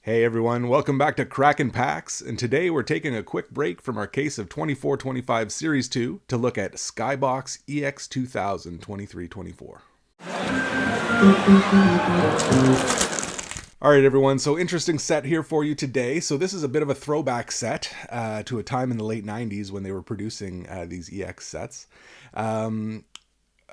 Hey everyone, welcome back to Kraken Packs, and today we're taking a quick break from our case of 24-25 Series 2 to look at SkyBox EX2000 23-24. Alright everyone, so interesting set here for you today. So this is a bit of a throwback set to a time in the late 90s when they were producing these EX sets.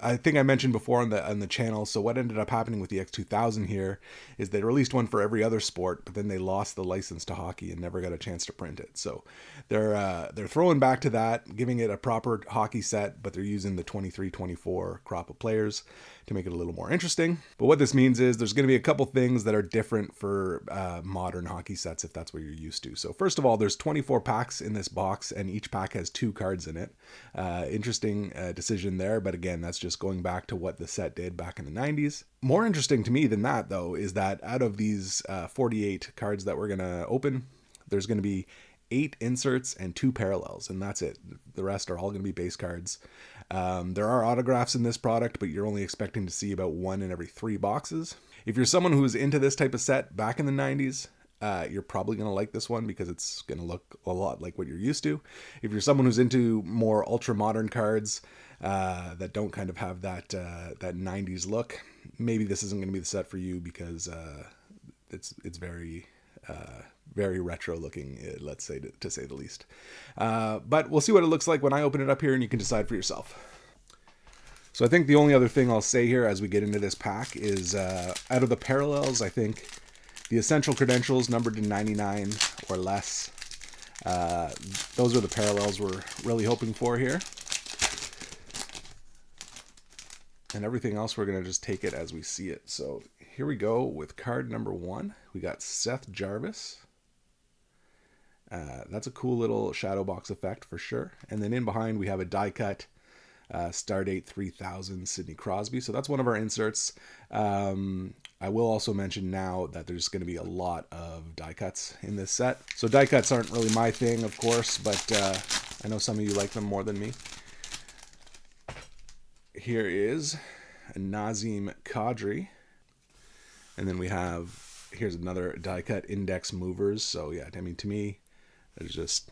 I think I mentioned before on the channel, so what ended up happening with the X2000 here is they released one for every other sport, but then they lost the license to hockey and never got a chance to print it. So they're throwing back to that, giving it a proper hockey set, but they're using the 23-24 crop of players to make it a little more interesting. But what this means is there's going to be a couple things that are different for modern hockey sets if that's what you're used to. So first of all, there's 24 packs in this box and each pack has 2 cards in it. Interesting decision there, but again, that's just going back to what the set did back in the 90s. More interesting to me than that, though, is that out of these 48 cards that we're going to open, there's going to be 8 inserts and 2 parallels, and that's it. The rest are all going to be base cards. There are autographs in this product, but you're only expecting to see about 1 in every 3 boxes. If you're someone who's into this type of set back in the 90s, you're probably going to like this one because it's going to look a lot like what you're used to. If you're someone who's into more ultra-modern cards that don't kind of have that 90s look, maybe this isn't going to be the set for you because it's very retro looking, let's say, to say the least. But we'll see what it looks like when I open it up here and you can decide for yourself. So I think the only other thing I'll say here as we get into this pack is out of the parallels, I think the essential credentials numbered to 99 or less. Those are the parallels we're really hoping for here. And everything else, we're going to just take it as we see it. So here we go with card number 1. We got Seth Jarvis. That's a cool little shadow box effect for sure. And then in behind, we have a die cut Stardate 3000 Sidney Crosby. So that's one of our inserts. I will also mention now that there's going to be a lot of die cuts in this set. So die cuts aren't really my thing, of course, but I know some of you like them more than me. Here is a Nazem Kadri. And then we have, here's another die cut Index Movers. So yeah, I mean, to me, there's just,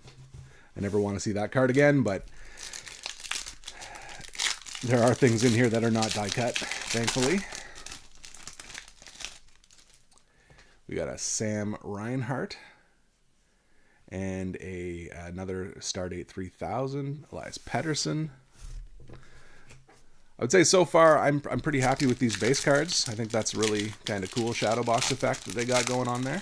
I never want to see that card again, but there are things in here that are not die cut, thankfully. We got a Sam Reinhart and another Stardate 3000, Elias Pettersson. I would say so far I'm pretty happy with these base cards. I think that's really kind of cool shadow box effect that they got going on there.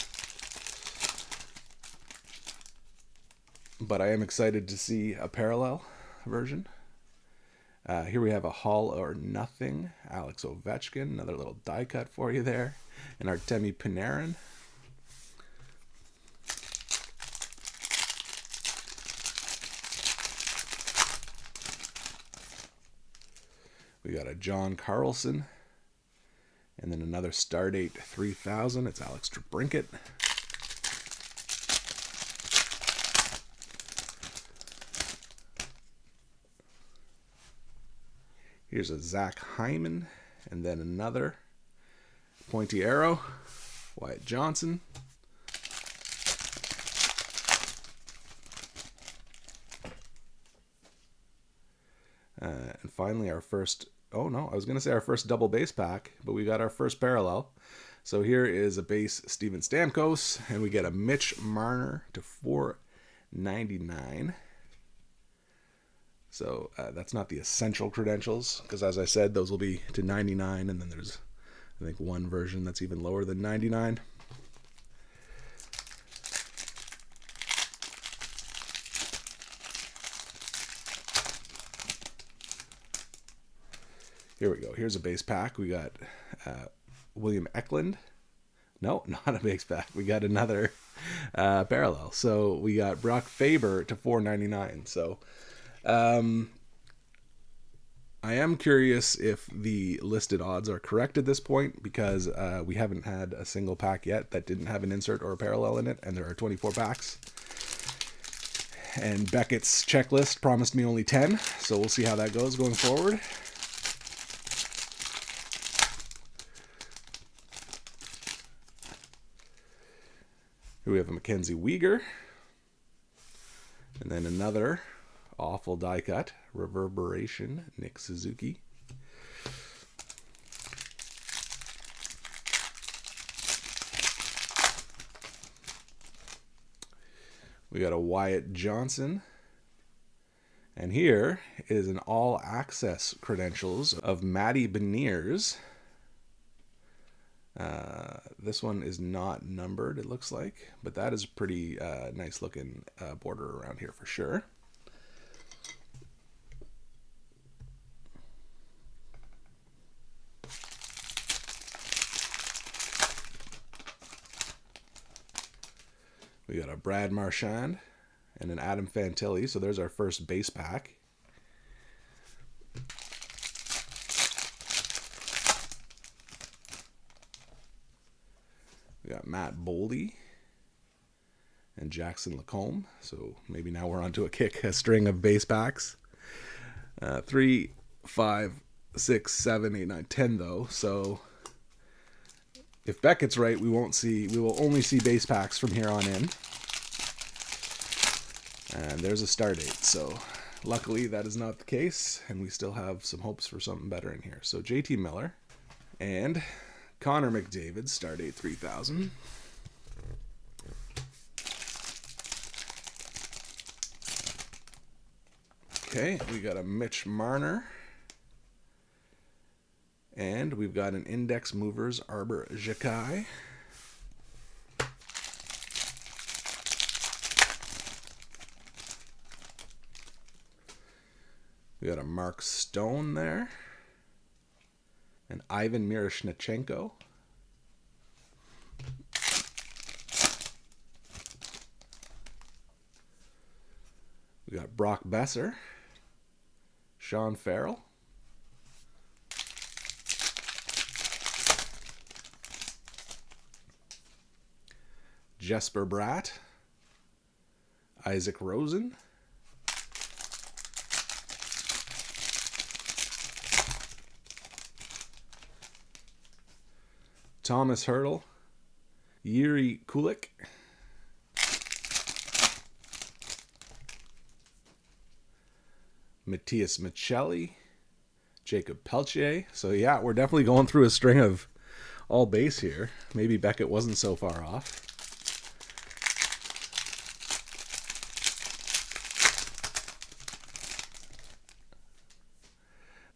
But I am excited to see a parallel version. Here we have a Hall or Nothing, Alex Ovechkin, another little die cut for you there, and Artemi Panarin. We got a John Carlson, and then another Stardate 3000. It's Alex DeBrincat. Here's a Zach Hyman, and then another Pointy Arrow, Wyatt Johnson. And finally our first, oh no, I was going to say our first double base pack, but we got our first parallel. So here is a base Steven Stamkos, and we get a Mitch Marner to 499. So that's not the essential credentials, because as I said, those will be to 99, and then there's, I think, one version that's even lower than 99. Here we go. Here's a base pack. We got William Eklund. No, not a base pack. We got another parallel. So we got Brock Faber to 499. So I am curious if the listed odds are correct at this point, because we haven't had a single pack yet that didn't have an insert or a parallel in it, and there are 24 packs. And Beckett's checklist promised me only 10, so we'll see how that goes going forward. Here we have a Mackenzie Weegar. And then another awful die cut, Reverberation, Nick Suzuki. We got a Wyatt Johnson. And here is an all-access credentials of Matty Beniers. This one is not numbered, it looks like, but that is a pretty nice looking border around here for sure. We got a Brad Marchand and an Adam Fantilli, so there's our first base pack. We got Matt Boldy and Jackson Lacombe. So maybe now we're onto a string of base packs. 3, 5, 6, 7, 8, 9, 10 though. So if Beckett's right, we will only see base packs from here on in. And there's a star date. So luckily that is not the case, and we still have some hopes for something better in here. So JT Miller and Connor McDavid, Stardate 3000. Okay, we got a Mitch Marner. And we've got an Index Movers Arbor Jakai. We got a Mark Stone there. And Ivan Miroshnichenko. We got Brock Besser. Sean Farrell. Jesper Bratt. Isaac Rosen. Thomas Hertl, Yuri Kulik, Matthias Michelli, Jacob Peltier. So yeah, we're definitely going through a string of all base here. Maybe Beckett wasn't so far off.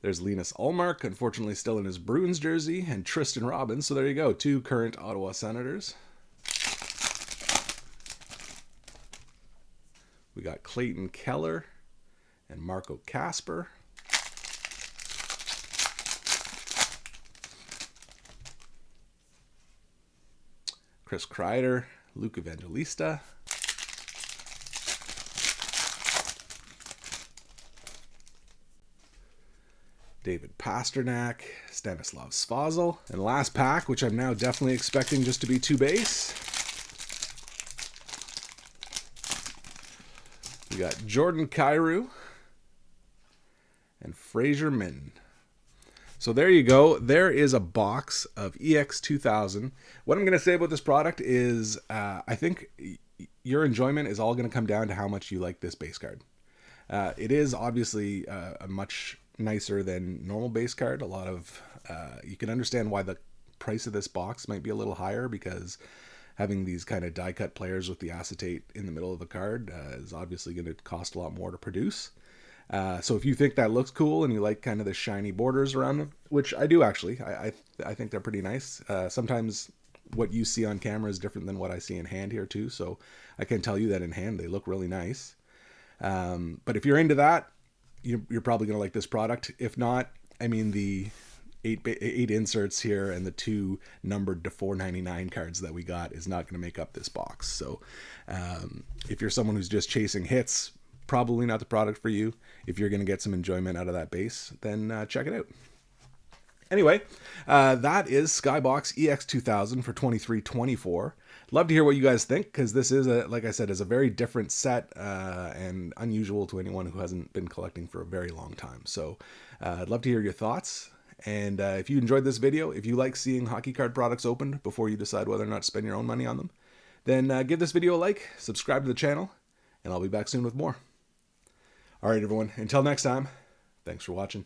There's Linus Ullmark, unfortunately still in his Bruins jersey, and Tristan Robbins. So there you go, 2 current Ottawa Senators. We got Clayton Keller and Marco Kasper. Chris Kreider, Luke Evangelista. David Pasternak, Stanislav Svozil. And last pack, which I'm now definitely expecting just to be 2 base. We got Jordan Kyrou and Fraser Minton. So there you go. There is a box of EX2000. What I'm going to say about this product is I think your enjoyment is all going to come down to how much you like this base card. It is obviously a much nicer than normal base card. A lot of you can understand why the price of this box might be a little higher, because having these kind of die cut players with the acetate in the middle of the card is obviously going to cost a lot more to produce. So if you think that looks cool and you like kind of the shiny borders around them, which I do actually, I think they're pretty nice. Sometimes what you see on camera is different than what I see in hand here too, so I can tell you that in hand they look really nice. But if you're into that, you're probably going to like this product. If not, I mean, the eight inserts here and the 2 numbered to 499 cards that we got is not going to make up this box. So if you're someone who's just chasing hits, probably not the product for you. If you're going to get some enjoyment out of that base, then check it out. Anyway, that is SkyBox EX2000 for 23-24. Love to hear what you guys think, because this is, like I said, is a very different set and unusual to anyone who hasn't been collecting for a very long time. So I'd love to hear your thoughts. And if you enjoyed this video, if you like seeing hockey card products opened before you decide whether or not to spend your own money on them, then give this video a like, subscribe to the channel, and I'll be back soon with more. All right, everyone. Until next time, thanks for watching.